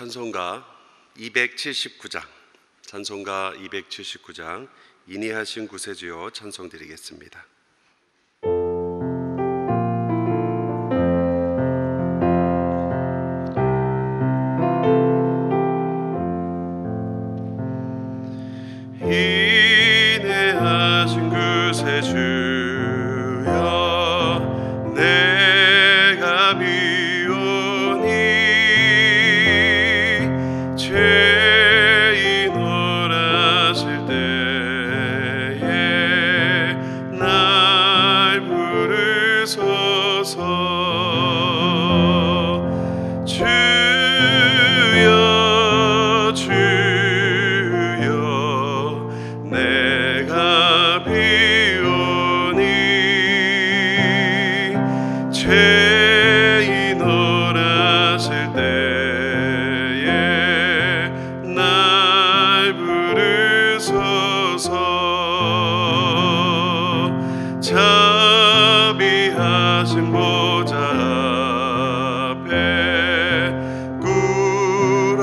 찬송가 279장, 찬송가 279장 인이하신 구세주여 찬송드리겠습니다. 인이하신 구세주여 내가 비오니 죄인 오라실 때에 날 부르소서. 주여 주여 내가 비오니 죄인 오라실 때에 날 부르소서. 자비하신 보좌 앞에 꿇어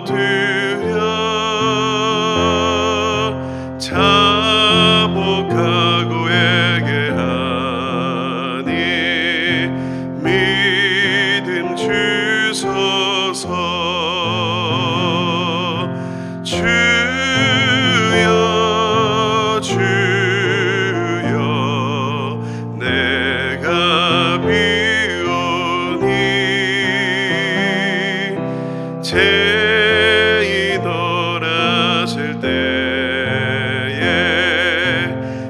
엎드려 자복하고 회개하니 믿음 주소서. 주여 주여 내가 비오니 죄인 오라실 때에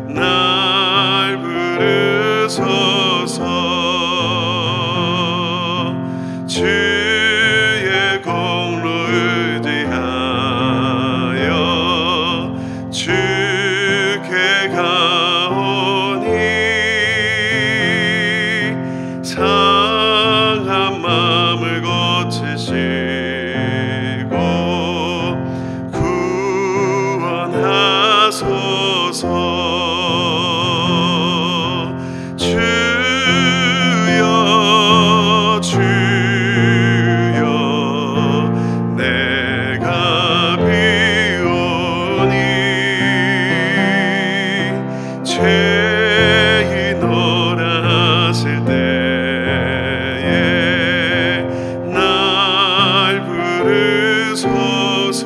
날 부르소서. 주의 공로 의지하여 주께 가오니 상한 마음을 고치시고 구원하소서. 주여 주여 내가 비오니 죄인 오라실 때에 날 부르소서.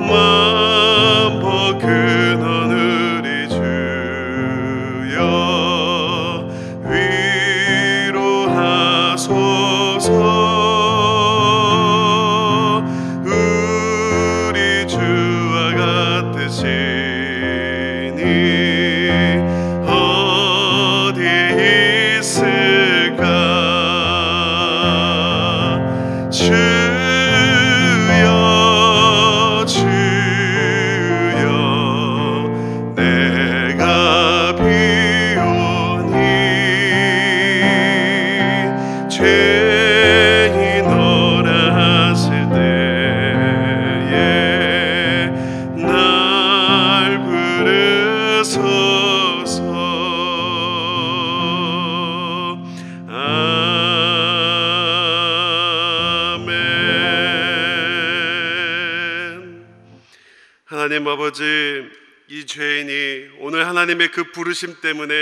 만복 근원 우리 주여 위로하소서. 우리 주와 같으시니 어디 있을까. 주여 주여 내가 비오니 죄인 오라실 때에 날 부르소서. 아멘. 하나님 아버지, 이 죄인이 오늘 하나님의 그 부르심 때문에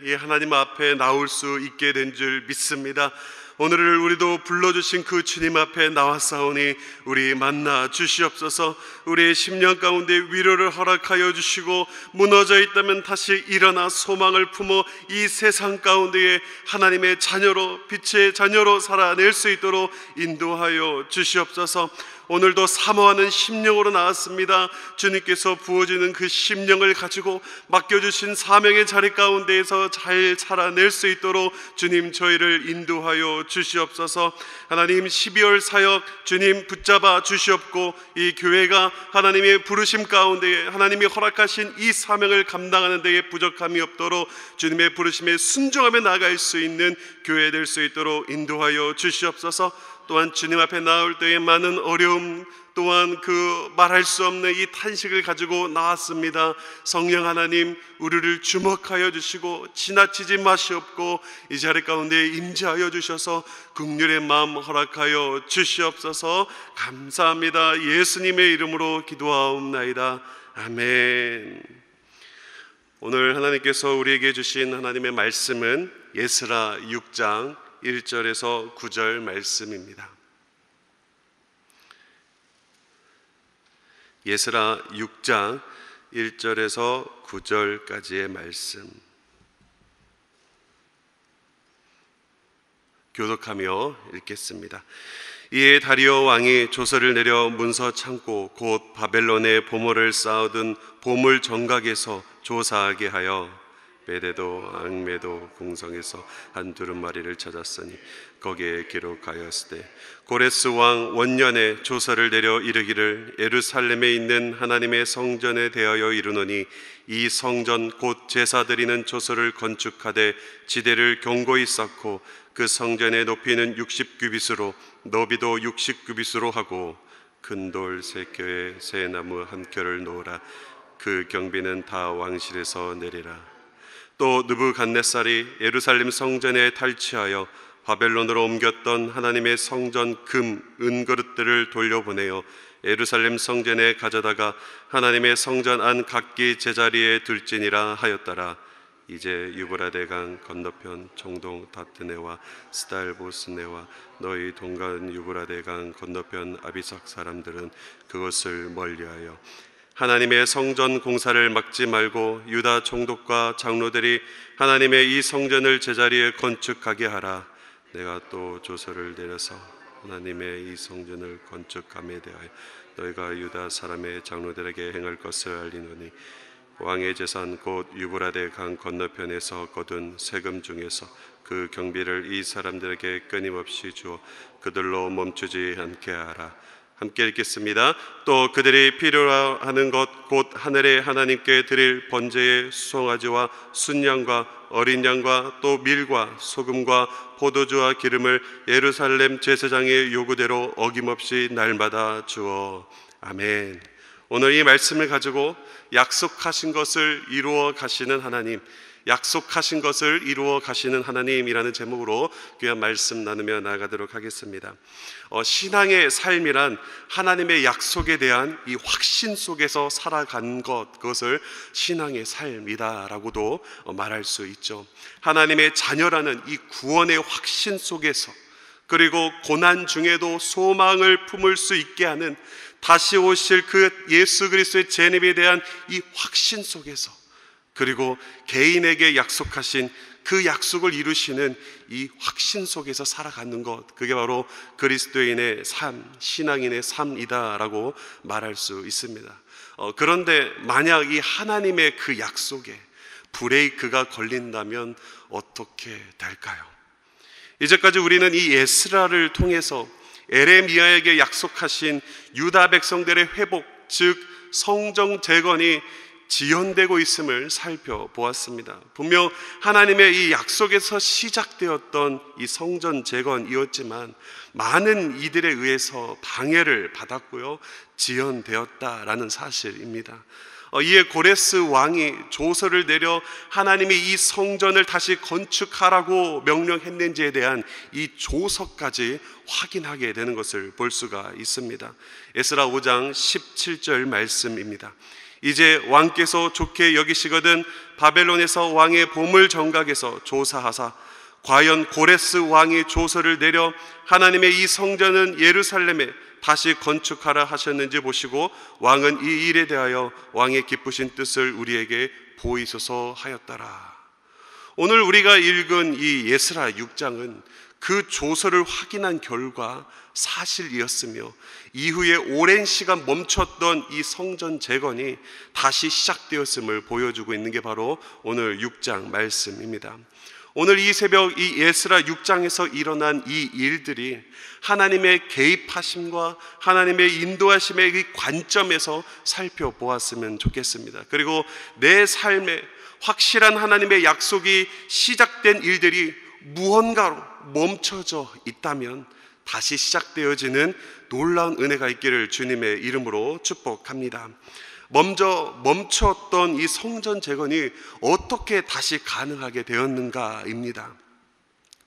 이 하나님 앞에 나올 수 있게 된 줄 믿습니다. 오늘을 우리도 불러주신 그 주님 앞에 나왔사오니 우리 만나 주시옵소서. 우리의 심령 가운데 위로를 허락하여 주시고 무너져 있다면 다시 일어나 소망을 품어 이 세상 가운데에 하나님의 자녀로, 빛의 자녀로 살아낼 수 있도록 인도하여 주시옵소서. 오늘도 사모하는 심령으로 나왔습니다. 주님께서 부어주는 그 심령을 가지고 맡겨주신 사명의 자리 가운데에서 잘 살아낼 수 있도록 주님 저희를 인도하여 주시옵소서. 하나님 12월 사역 주님 붙잡아 주시옵고 이 교회가 하나님의 부르심 가운데에 하나님이 허락하신 이 사명을 감당하는 데에 부족함이 없도록 주님의 부르심에 순종하며 나아갈 수 있는 교회 될 수 있도록 인도하여 주시옵소서. 또한 주님 앞에 나올 때에 많은 어려움, 또한 그 말할 수 없는 이 탄식을 가지고 나왔습니다. 성령 하나님, 우리를 주목하여 주시고 지나치지 마시옵고 이 자리 가운데 임재하여 주셔서 긍휼의 마음 허락하여 주시옵소서. 감사합니다. 예수님의 이름으로 기도하옵나이다. 아멘. 오늘 하나님께서 우리에게 주신 하나님의 말씀은 예스라 6장 1절에서 9절 말씀입니다. 예스라 6장 1절에서 9절까지의 말씀 교독하며 읽겠습니다. 이에 다리오 왕이 조서를 내려 문서 창고 곧 바벨론의 보물을 쌓아둔 보물 정각에서 조사하게 하여 베데도 앙메도 궁성에서 한 두루마리를 찾았으니 거기에 기록하였으되 고레스 왕 원년에 조서를 내려 이르기를 예루살렘에 있는 하나님의 성전에 대하여 이르노니 이 성전 곧 제사 드리는 조서를 건축하되 지대를 견고히 쌓고 그 성전의 높이는 60규빗으로 너비도 60규빗으로 하고 큰 돌 3켜에 새 나무 1켜를 놓으라. 그 경비는 다 왕실에서 내리라. 또 느부갓네살이 예루살렘 성전에 탈취하여 바벨론으로 옮겼던 하나님의 성전 금, 은그릇들을 돌려보내어 예루살렘 성전에 가져다가 하나님의 성전 안 각기 제자리에 둘지니라 하였더라. 이제 유브라데 강 건너편 총동 다트네와 스달보스네와 너희 동간 유브라데 강 건너편 아비삭 사람들은 그것을 멀리하여 하나님의 성전 공사를 막지 말고 유다 총독과 장로들이 하나님의 이 성전을 제자리에 건축하게 하라. 내가 또 조서를 내려서 하나님의 이 성전을 건축함에 대하여 너희가 유다 사람의 장로들에게 행할 것을 알리노니 왕의 재산 곧 유브라데 강 건너편에서 거둔 세금 중에서 그 경비를 이 사람들에게 끊임없이 주어 그들로 멈추지 않게 하라. 함께 읽겠습니다. 또 그들이 필요로 하는 것 곧 하늘의 하나님께 드릴 번제의 수송아지와 순양과 어린 양과 또 밀과 소금과 포도주와 기름을 예루살렘 제사장의 요구대로 어김없이 날마다 주어. 아멘. 오늘 이 말씀을 가지고 약속하신 것을 이루어 가시는 하나님, 약속하신 것을 이루어 가시는 하나님이라는 제목으로 귀한 말씀 나누며 나아가도록 하겠습니다. 신앙의 삶이란 하나님의 약속에 대한 이 확신 속에서 살아간 것, 그것을 신앙의 삶이다라고도 말할 수 있죠. 하나님의 자녀라는 이 구원의 확신 속에서, 그리고 고난 중에도 소망을 품을 수 있게 하는 다시 오실 그 예수 그리스도의 재림에 대한 이 확신 속에서, 그리고 개인에게 약속하신 그 약속을 이루시는 이 확신 속에서 살아가는 것, 그게 바로 그리스도인의 삶, 신앙인의 삶이다라고 말할 수 있습니다. 그런데 만약 이 하나님의 그 약속에 브레이크가 걸린다면 어떻게 될까요? 이제까지 우리는 이 에스라를 통해서 에레미야에게 약속하신 유다 백성들의 회복, 즉 성정 재건이 지연되고 있음을 살펴보았습니다. 분명 하나님의 이 약속에서 시작되었던 이 성전 재건이었지만 많은 이들에 의해서 방해를 받았고요, 지연되었다라는 사실입니다. 이에 고레스 왕이 조서를 내려 하나님이 이 성전을 다시 건축하라고 명령했는지에 대한 이 조서까지 확인하게 되는 것을 볼 수가 있습니다. 에스라 5장 17절 말씀입니다. 이제 왕께서 좋게 여기시거든 바벨론에서 왕의 보물 정각에서 조사하사 과연 고레스 왕이 조서를 내려 하나님의 이 성전은 예루살렘에 다시 건축하라 하셨는지 보시고 왕은 이 일에 대하여 왕의 기쁘신 뜻을 우리에게 보이소서 하였더라. 오늘 우리가 읽은 이 예스라 6장은 그 조서를 확인한 결과 사실이었으며 이후에 오랜 시간 멈췄던 이 성전 재건이 다시 시작되었음을 보여주고 있는 게 바로 오늘 6장 말씀입니다. 오늘 이 새벽 이 예스라 6장에서 일어난 이 일들이 하나님의 개입하심과 하나님의 인도하심의 이 관점에서 살펴보았으면 좋겠습니다. 그리고 내 삶에 확실한 하나님의 약속이 시작된 일들이 무언가로 멈춰져 있다면 다시 시작되어지는 놀라운 은혜가 있기를 주님의 이름으로 축복합니다. 먼저 멈췄던 이 성전 재건이 어떻게 다시 가능하게 되었는가입니다.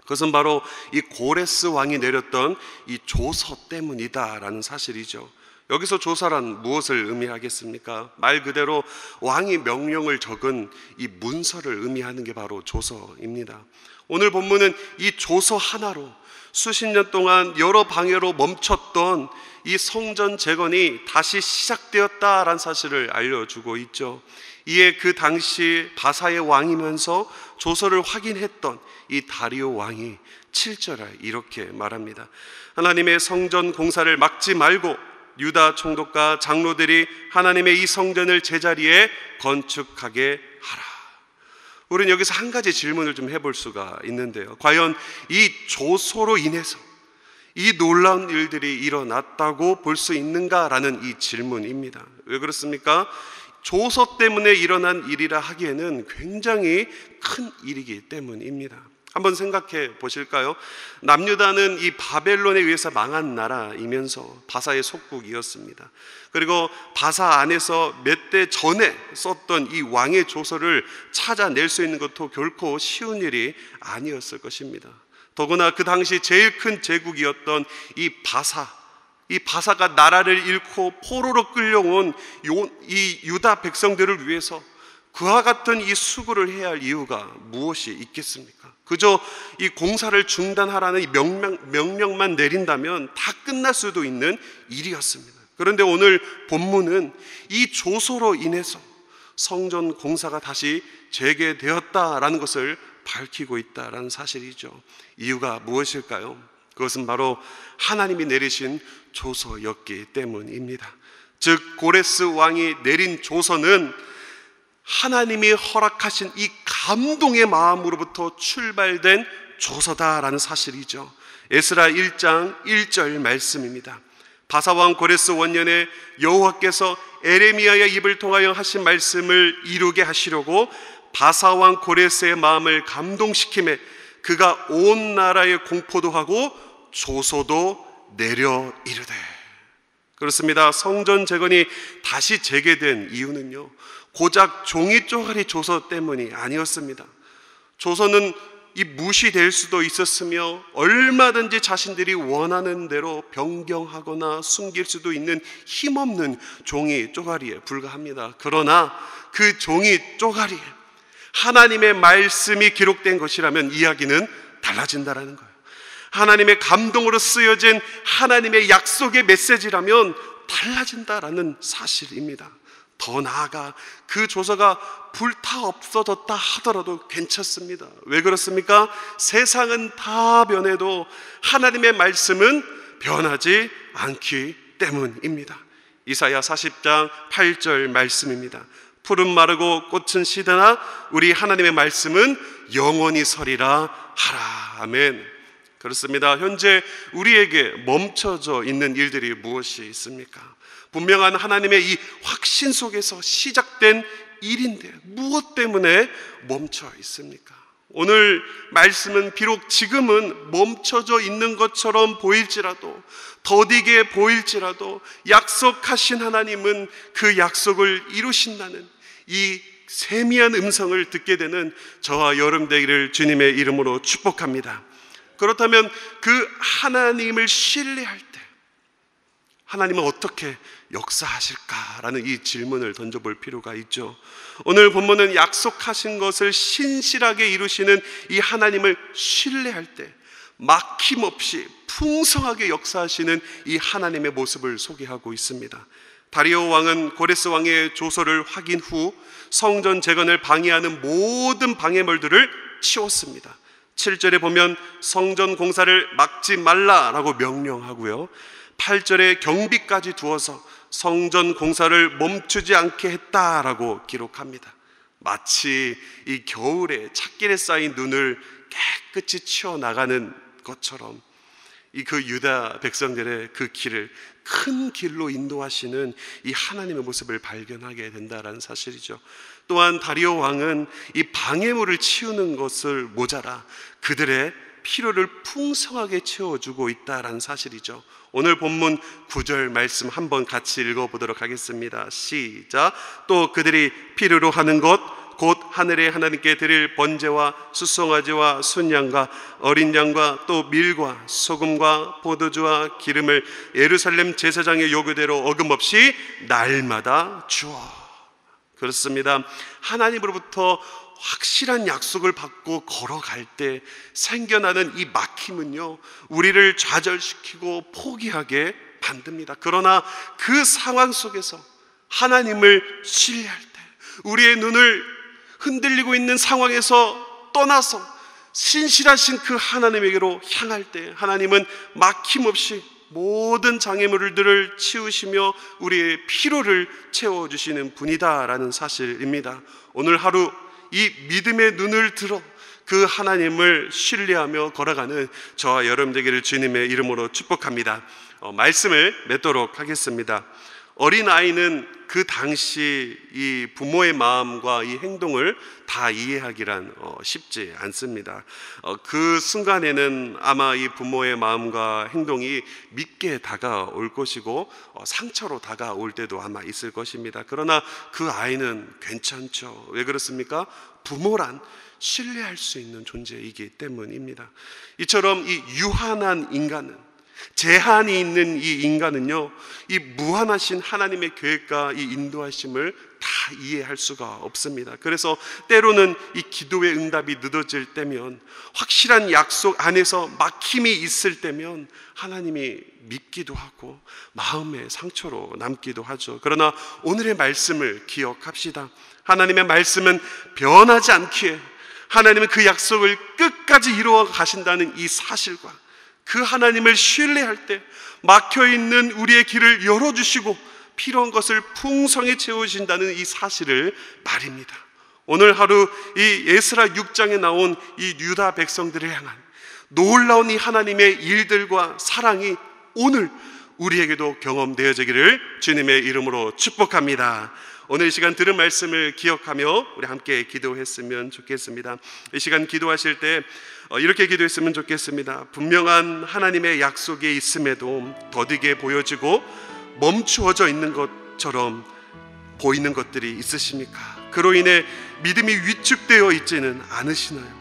그것은 바로 이 고레스 왕이 내렸던 이 조서 때문이다라는 사실이죠. 여기서 조서란 무엇을 의미하겠습니까? 말 그대로 왕이 명령을 적은 이 문서를 의미하는 게 바로 조서입니다. 오늘 본문은 이 조서 하나로 수십 년 동안 여러 방해로 멈췄던 이 성전 재건이 다시 시작되었다라는 사실을 알려주고 있죠. 이에 그 당시 바사의 왕이면서 조서를 확인했던 이 다리오 왕이 7절에 이렇게 말합니다. 하나님의 성전 공사를 막지 말고 유다 총독과 장로들이 하나님의 이 성전을 제자리에 건축하게 하라. 우리는 여기서 한 가지 질문을 좀 해볼 수가 있는데요. 과연 이 조소로 인해서 이 놀라운 일들이 일어났다고 볼 수 있는가라는 이 질문입니다. 왜 그렇습니까? 조서 때문에 일어난 일이라 하기에는 굉장히 큰 일이기 때문입니다. 한번 생각해 보실까요? 남유다는 이 바벨론에 의해서 망한 나라이면서 바사의 속국이었습니다. 그리고 바사 안에서 몇 대 전에 썼던 이 왕의 조서를 찾아낼 수 있는 것도 결코 쉬운 일이 아니었을 것입니다. 더구나 그 당시 제일 큰 제국이었던 이 바사가 나라를 잃고 포로로 끌려온 이 유다 백성들을 위해서 그와 같은 이 수고를 해야 할 이유가 무엇이 있겠습니까? 그저 이 공사를 중단하라는 이 명령만 내린다면 다 끝날 수도 있는 일이었습니다. 그런데 오늘 본문은 이 조소로 인해서 성전 공사가 다시 재개되었다라는 것을 밝히고 있다라는 사실이죠. 이유가 무엇일까요? 그것은 바로 하나님이 내리신 조서였기 때문입니다. 즉 고레스 왕이 내린 조서는 하나님이 허락하신 이 감동의 마음으로부터 출발된 조서다라는 사실이죠. 에스라 1장 1절 말씀입니다. 바사왕 고레스 원년에 여호와께서 에레미야의 입을 통하여 하신 말씀을 이루게 하시려고 바사왕 고레스의 마음을 감동시키매 그가 온 나라에 공포도 하고 조소도 내려 이르되. 그렇습니다. 성전 재건이 다시 재개된 이유는요, 고작 종이 쪼가리 조서 때문이 아니었습니다. 조서는 이 무시될 수도 있었으며 얼마든지 자신들이 원하는 대로 변경하거나 숨길 수도 있는 힘없는 종이 쪼가리에 불과합니다. 그러나 그 종이 쪼가리에 하나님의 말씀이 기록된 것이라면 이야기는 달라진다라는 거예요. 하나님의 감동으로 쓰여진 하나님의 약속의 메시지라면 달라진다라는 사실입니다. 더 나아가 그 조서가 불타 없어졌다 하더라도 괜찮습니다. 왜 그렇습니까? 세상은 다 변해도 하나님의 말씀은 변하지 않기 때문입니다. 이사야 40장 8절 말씀입니다. 푸른 마르고 꽃은 시드나 우리 하나님의 말씀은 영원히 서리라 하라. 아멘. 그렇습니다. 현재 우리에게 멈춰져 있는 일들이 무엇이 있습니까? 분명한 하나님의 이 확신 속에서 시작된 일인데 무엇 때문에 멈춰 있습니까? 오늘 말씀은 비록 지금은 멈춰져 있는 것처럼 보일지라도, 더디게 보일지라도 약속하신 하나님은 그 약속을 이루신다는 이 세미한 음성을 듣게 되는 저와 여러분 되기를 주님의 이름으로 축복합니다. 그렇다면 그 하나님을 신뢰할 때 하나님은 어떻게 역사하실까라는 이 질문을 던져볼 필요가 있죠. 오늘 본문은 약속하신 것을 신실하게 이루시는 이 하나님을 신뢰할 때 막힘없이 풍성하게 역사하시는 이 하나님의 모습을 소개하고 있습니다. 다리오 왕은 고레스 왕의 조서를 확인 후 성전 재건을 방해하는 모든 방해물들을 치웠습니다. 7절에 보면 성전 공사를 막지 말라라고 명령하고요, 8절에 경비까지 두어서 성전 공사를 멈추지 않게 했다라고 기록합니다. 마치 이 겨울에 찻길에 쌓인 눈을 깨끗이 치워나가는 것처럼 이 그 유다 백성들의 그 길을 큰 길로 인도하시는 이 하나님의 모습을 발견하게 된다라는 사실이죠. 또한 다리오 왕은 이 방해물을 치우는 것을 모자라 그들의 필요를 풍성하게 채워주고 있다라는 사실이죠. 오늘 본문 9절 말씀 한번 같이 읽어보도록 하겠습니다. 시작. 또 그들이 필요로 하는 것 곧 하늘의 하나님께 드릴 번제와 수송아지와 순양과 어린 양과 또 밀과 소금과 포도주와 기름을 예루살렘 제사장의 요구대로 어김없이 날마다 주어. 그렇습니다. 하나님으로부터 확실한 약속을 받고 걸어갈 때 생겨나는 이 막힘은요, 우리를 좌절시키고 포기하게 만듭니다. 그러나 그 상황 속에서 하나님을 신뢰할 때, 우리의 눈을 흔들리고 있는 상황에서 떠나서 신실하신 그 하나님에게로 향할 때 하나님은 막힘없이 모든 장애물들을 치우시며 우리의 필요를 채워주시는 분이다라는 사실입니다. 오늘 하루 이 믿음의 눈을 들어 그 하나님을 신뢰하며 걸어가는 저와 여러분 되기를 주님의 이름으로 축복합니다. 말씀을 맺도록 하겠습니다. 어린아이는 그 당시 이 부모의 마음과 이 행동을 다 이해하기란 쉽지 않습니다. 그 순간에는 아마 이 부모의 마음과 행동이 믿게 다가올 것이고 상처로 다가올 때도 아마 있을 것입니다. 그러나 그 아이는 괜찮죠. 왜 그렇습니까? 부모란 신뢰할 수 있는 존재이기 때문입니다. 이처럼 이 유한한 인간은, 제한이 있는 이 인간은요, 이 무한하신 하나님의 계획과 이 인도하심을 다 이해할 수가 없습니다. 그래서 때로는 이 기도의 응답이 늦어질 때면, 확실한 약속 안에서 막힘이 있을 때면 하나님이 믿기도 하고 마음의 상처로 남기도 하죠. 그러나 오늘의 말씀을 기억합시다. 하나님의 말씀은 변하지 않기에 하나님은 그 약속을 끝까지 이루어 가신다는 이 사실과 그 하나님을 신뢰할 때 막혀있는 우리의 길을 열어주시고 필요한 것을 풍성히 채우신다는 이 사실을 말입니다. 오늘 하루 이 에스라 6장에 나온 이 유다 백성들을 향한 놀라운 이 하나님의 일들과 사랑이 오늘 우리에게도 경험되어지기를 주님의 이름으로 축복합니다. 오늘 이 시간 들은 말씀을 기억하며 우리 함께 기도했으면 좋겠습니다. 이 시간 기도하실 때 이렇게 기도했으면 좋겠습니다. 분명한 하나님의 약속이 있음에도 더디게 보여지고 멈추어져 있는 것처럼 보이는 것들이 있으십니까? 그로 인해 믿음이 위축되어 있지는 않으시나요?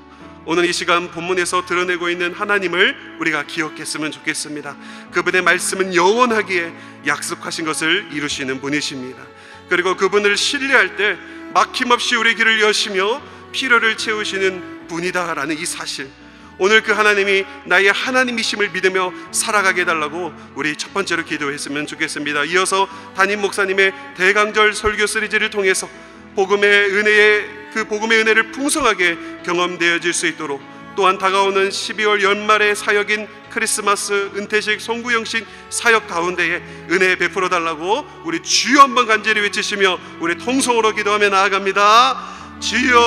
오늘 이 시간 본문에서 드러내고 있는 하나님을 우리가 기억했으면 좋겠습니다. 그분의 말씀은 영원하기에 약속하신 것을 이루시는 분이십니다. 그리고 그분을 신뢰할 때 막힘없이 우리 길을 여시며 필요를 채우시는 분이다라는 이 사실, 오늘 그 하나님이 나의 하나님이심을 믿으며 살아가게 해달라고 우리 첫 번째로 기도했으면 좋겠습니다. 이어서 담임 목사님의 대강절 설교 시리즈를 통해서 복음의 은혜를 풍성하게 경험되어질 수 있도록, 또한 다가오는 12월 연말의 사역인 크리스마스 은퇴식 송구영신 사역 가운데에 은혜 베풀어 달라고 우리 주여 한번 간절히 외치시며 우리 통성으로 기도하며 나아갑니다. 주여.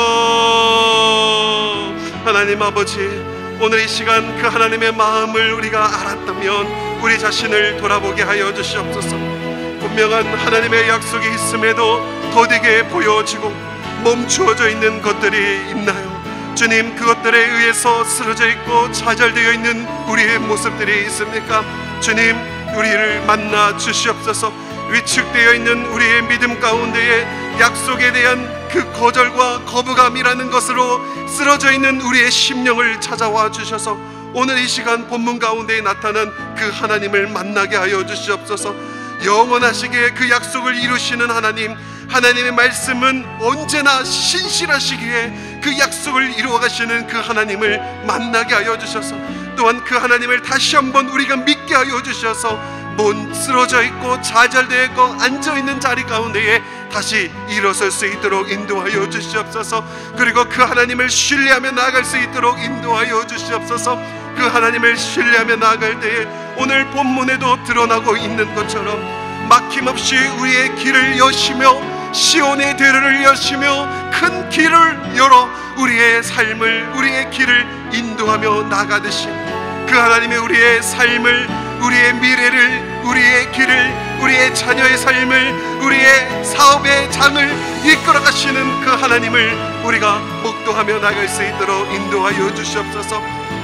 하나님 아버지, 오늘 이 시간 그 하나님의 마음을 우리가 알았다면 우리 자신을 돌아보게 하여 주시옵소서. 분명한 하나님의 약속이 있음에도 더디게 보여지고 멈추어져 있는 것들이 있나요? 주님, 그것들에 의해서 쓰러져 있고 좌절되어 있는 우리의 모습들이 있습니까? 주님, 우리를 만나 주시옵소서. 위축되어 있는 우리의 믿음 가운데에 약속에 대한 그 거절과 거부감이라는 것으로 쓰러져 있는 우리의 심령을 찾아와 주셔서 오늘 이 시간 본문 가운데에 나타난 그 하나님을 만나게 하여 주시옵소서. 영원하시게 그 약속을 이루시는 하나님, 하나님의 말씀은 언제나 신실하시기에 그 약속을 이루어가시는 그 하나님을 만나게 하여 주셔서, 또한 그 하나님을 다시 한번 우리가 믿게 하여 주셔서 쓰러져 있고 좌절되어 있고 앉아있는 자리 가운데에 다시 일어설 수 있도록 인도하여 주시옵소서. 그리고 그 하나님을 신뢰하며 나아갈 수 있도록 인도하여 주시옵소서. 그 하나님을 신뢰하며 나아갈 때에 오늘 본문에도 드러나고 있는 것처럼 막힘없이 우리의 길을 여시며 시온의 대로를 여시며 큰 길을 열어 우리의 삶을, 우리의 길을 인도하며 나가듯이 그 하나님의 우리의 삶을, 우리의 미래를, 우리의 길을, 우리의 자녀의 삶을, 우리의 사업의 장을 이끌어 가시는 그 하나님을 우리가 목도하며 나갈 수 있도록 인도하여 주시옵소서.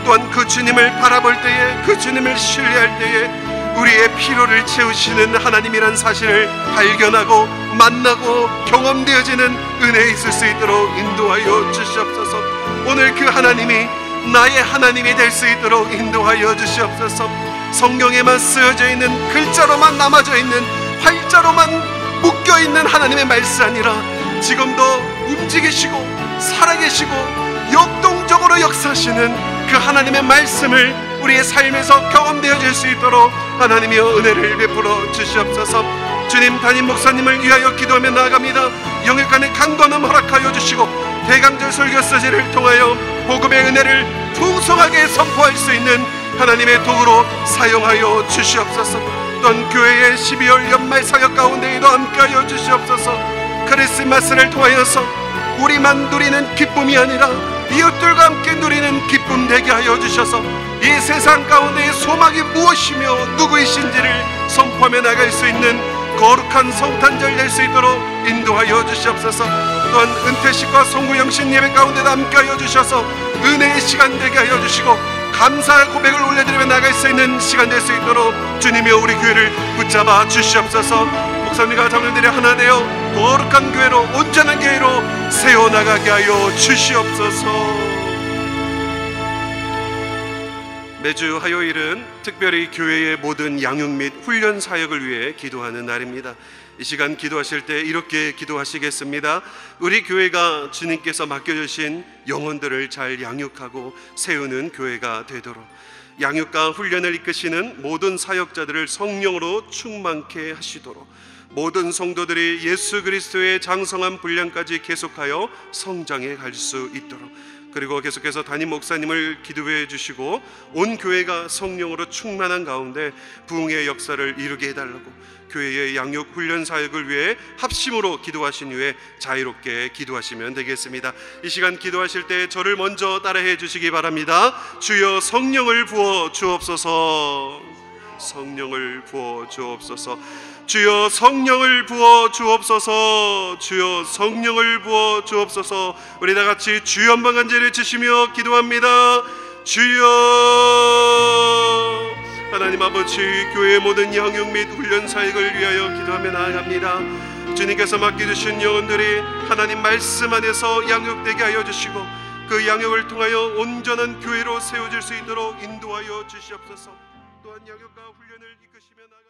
또한 그 주님을 바라볼 때에, 그 주님을 신뢰할 때에 우리의 필요를 채우시는 하나님이란 사실을 발견하고 만나고 경험되어지는 은혜에 있을 수 있도록 인도하여 주시옵소서. 오늘 그 하나님이 나의 하나님이 될 수 있도록 인도하여 주시옵소서. 성경에만 쓰여져 있는, 글자로만 남아져 있는, 활자로만 묶여있는 하나님의 말씀 아니라 지금도 움직이시고 살아계시고 역동적으로 역사하시는 그 하나님의 말씀을 우리의 삶에서 경험되어질 수 있도록 하나님이여 은혜를 베풀어 주시옵소서. 주님, 담임 목사님을 위하여 기도하며 나아갑니다. 영역간의 강건함 허락하여 주시고 대강절 설교서지를 통하여 복음의 은혜를 풍성하게 선포할 수 있는 하나님의 도구로 사용하여 주시옵소서. 또한 교회의 12월 연말 사역 가운데에도 함께하여 주시옵소서. 크리스마스를 통하여서 우리만 누리는 기쁨이 아니라 이웃들과 함께 누리는 기쁨 되게 하여 주셔서 이 세상 가운데의 소망이 무엇이며 누구이신지를 선포하며 나갈 수 있는 거룩한 성탄절 될 수 있도록 인도하여 주시옵소서. 또한 은퇴식과 송구영신 예배 가운데도 함께하여 주셔서 은혜의 시간 되게 하여 주시고 감사 고백을 올려드리며 나갈 수 있는 시간 될 수 있도록 주님이여 우리 교회를 붙잡아 주시옵소서. 목사님과 장로들이 하나 되어 거룩한 교회로, 온전한 교회로 세워나가게 하여 주시옵소서. 매주 화요일은 특별히 교회의 모든 양육 및 훈련 사역을 위해 기도하는 날입니다. 이 시간 기도하실 때 이렇게 기도하시겠습니다. 우리 교회가 주님께서 맡겨주신 영혼들을 잘 양육하고 세우는 교회가 되도록, 양육과 훈련을 이끄시는 모든 사역자들을 성령으로 충만케 하시도록, 모든 성도들이 예수 그리스도의 장성한 분량까지 계속하여 성장해 갈 수 있도록, 그리고 계속해서 담임 목사님을 기도해 주시고 온 교회가 성령으로 충만한 가운데 부흥의 역사를 이루게 해달라고, 교회의 양육 훈련 사역을 위해 합심으로 기도하신 후에 자유롭게 기도하시면 되겠습니다. 이 시간 기도하실 때 저를 먼저 따라해 주시기 바랍니다. 주여 성령을 부어 주옵소서. 성령을 부어 주옵소서. 주여 성령을 부어 주옵소서. 주여 성령을 부어 주옵소서. 우리 다 같이 주여 한번 간절히 외치시며 기도합니다. 주여. 하나님 아버지, 교회의 모든 양육 및 훈련 사역을 위하여 기도하며 나아갑니다. 주님께서 맡겨주신 영혼들이 하나님 말씀 안에서 양육되게 하여 주시고 그 양육을 통하여 온전한 교회로 세워질 수 있도록 인도하여 주시옵소서. 또한 양육과 훈련을 이끄시며 나아갑니다.